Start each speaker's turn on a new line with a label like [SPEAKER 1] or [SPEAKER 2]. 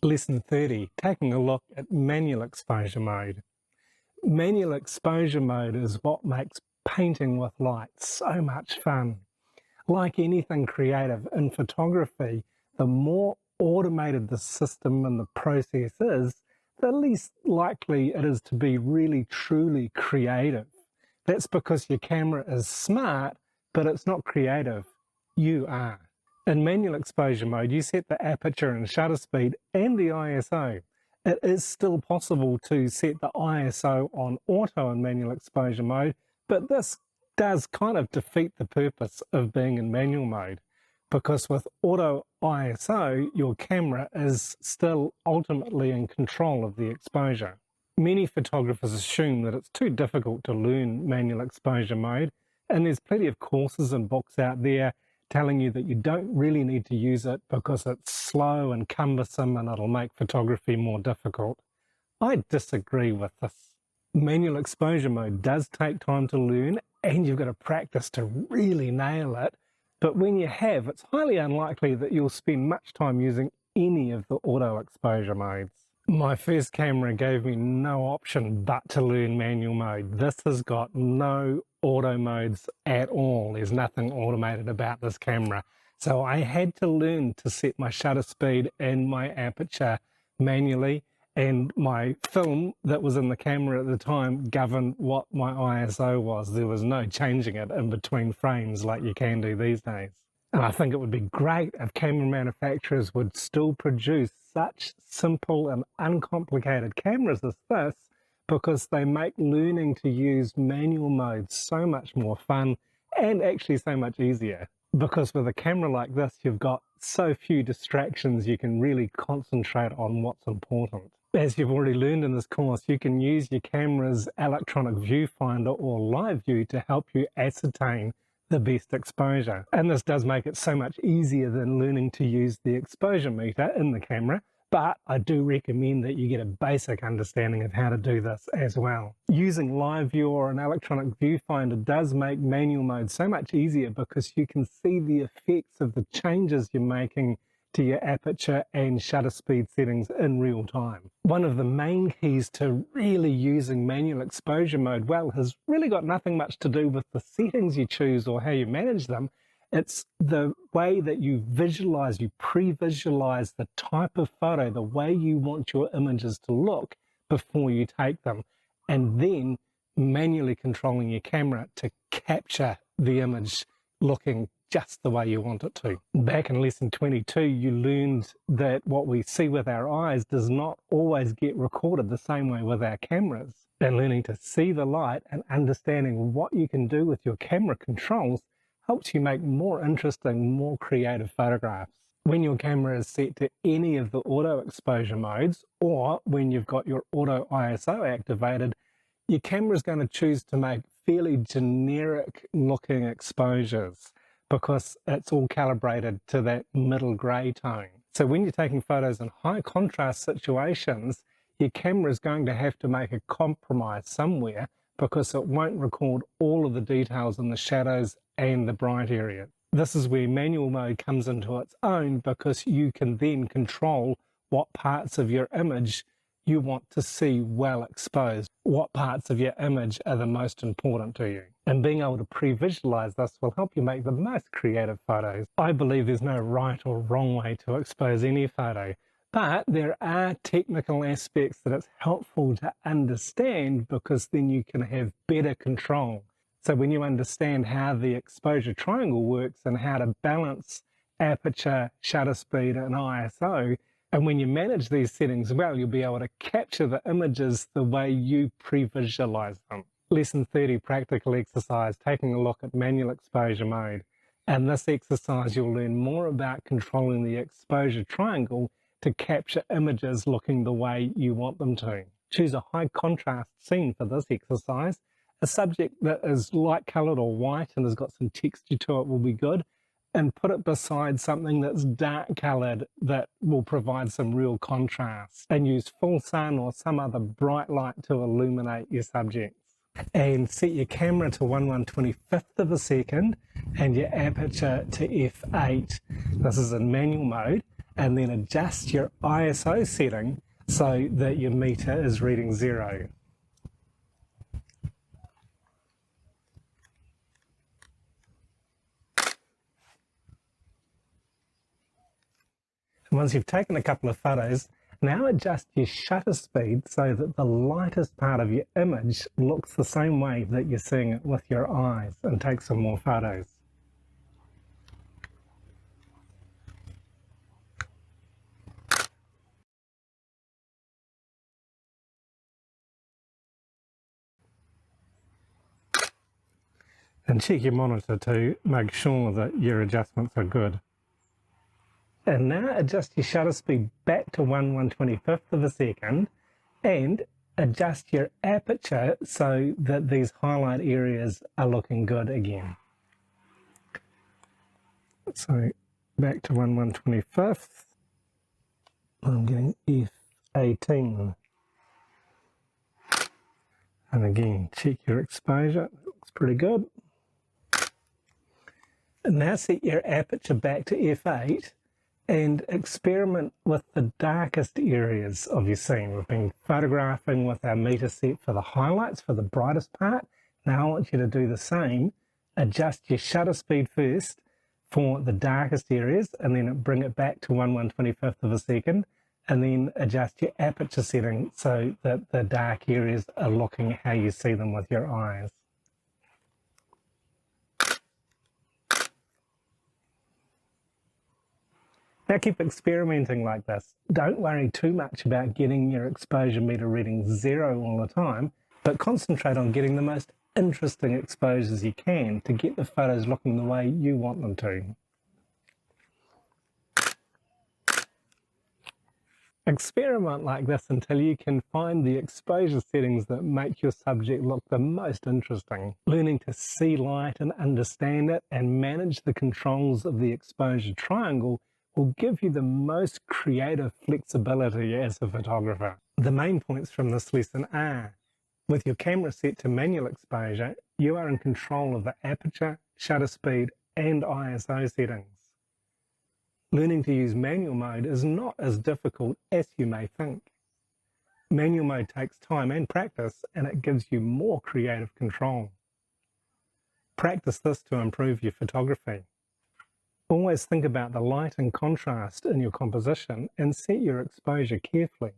[SPEAKER 1] Lesson 30, taking a look at manual exposure mode. Manual exposure mode is what makes painting with light so much fun. Like anything creative in photography, the more automated the system and the process is, the least likely it is to be really truly creative. That's because your camera is smart, but it's not creative. You are. In manual exposure mode, you set the aperture and shutter speed and the ISO. It is still possible to set the ISO on auto in manual exposure mode, but this does kind of defeat the purpose of being in manual mode, because with auto ISO, your camera is still ultimately in control of the exposure. Many photographers assume that it's too difficult to learn manual exposure mode, and there's plenty of courses and books out there telling you that you don't really need to use it because it's slow and cumbersome and it'll make photography more difficult. I disagree with this. Manual exposure mode does take time to learn and you've got to practice to really nail it, but when you have, it's highly unlikely that you'll spend much time using any of the auto exposure modes. My first camera gave me no option but to learn manual mode. This has got no auto modes at all. There's nothing automated about this camera. So I had to learn to set my shutter speed and my aperture manually, and my film that was in the camera at the time governed what my ISO was. There was no changing it in between frames like you can do these days. And I think it would be great if camera manufacturers would still produce such simple and uncomplicated cameras as this, because they make learning to use manual mode so much more fun and actually so much easier. Because with a camera like this, you've got so few distractions, you can really concentrate on what's important. As you've already learned in this course, you can use your camera's electronic viewfinder or live view to help you ascertain the best exposure. And this does make it so much easier than learning to use the exposure meter in the camera, but I do recommend that you get a basic understanding of how to do this as well. Using live view or an electronic viewfinder does make manual mode so much easier because you can see the effects of the changes you're making to your aperture and shutter speed settings in real time. One of the main keys to really using manual exposure mode well has really got nothing much to do with the settings you choose or how you manage them. It's the way that you visualize, you pre-visualize the type of photo, the way you want your images to look before you take them, and then manually controlling your camera to capture the image looking just the way you want it to. Back in lesson 22, you learned that what we see with our eyes does not always get recorded the same way with our cameras. And learning to see the light and understanding what you can do with your camera controls helps you make more interesting, more creative photographs. When your camera is set to any of the auto exposure modes, or when you've got your auto ISO activated, your camera is going to choose to make fairly generic looking exposures because it's all calibrated to that middle grey tone. So when you're taking photos in high contrast situations, your camera is going to have to make a compromise somewhere because it won't record all of the details in the shadows and the bright area. This is where manual mode comes into its own, because you can then control what parts of your image you want to see well exposed, what parts of your image are the most important to you. And being able to pre-visualize this will help you make the most creative photos. I believe there's no right or wrong way to expose any photo, but there are technical aspects that it's helpful to understand, because then you can have better control. So when you understand how the exposure triangle works and how to balance aperture, shutter speed, and ISO, and when you manage these settings well, you'll be able to capture the images the way you pre-visualize them. Lesson 30, practical exercise, taking a look at manual exposure mode. And this exercise, you'll learn more about controlling the exposure triangle to capture images looking the way you want them to. Choose a high contrast scene for this exercise. A subject that is light coloured or white and has got some texture to it will be good, and put it beside something that's dark coloured that will provide some real contrast, and use full sun or some other bright light to illuminate your subjects. And set your camera to 1/125th of a second and your aperture to f8. This is in manual mode, and then adjust your ISO setting so that your meter is reading 0. Once you've taken a couple of photos, now adjust your shutter speed so that the lightest part of your image looks the same way that you're seeing it with your eyes, and take some more photos. And check your monitor to make sure that your adjustments are good. And now adjust your shutter speed back to 1/125th of a second and adjust your aperture so that these highlight areas are looking good again. So back to 1/125th. I'm getting f18. And again, check your exposure. It looks pretty good. And now set your aperture back to f8 and experiment with the darkest areas of your scene. We've been photographing with our meter set for the highlights, for the brightest part. Now I want you to do the same. Adjust your shutter speed first for the darkest areas, and then bring it back to 1/125th of a second, and then adjust your aperture setting so that the dark areas are looking how you see them with your eyes. Now keep experimenting like this. Don't worry too much about getting your exposure meter reading 0 all the time, but concentrate on getting the most interesting exposures you can to get the photos looking the way you want them to. Experiment like this until you can find the exposure settings that make your subject look the most interesting. Learning to see light and understand it and manage the controls of the exposure triangle will give you the most creative flexibility as a photographer. The main points from this lesson are: with your camera set to manual exposure, you are in control of the aperture, shutter speed, and ISO settings. Learning to use manual mode is not as difficult as you may think. Manual mode takes time and practice, and it gives you more creative control. Practice this to improve your photography. Always think about the light and contrast in your composition and set your exposure carefully.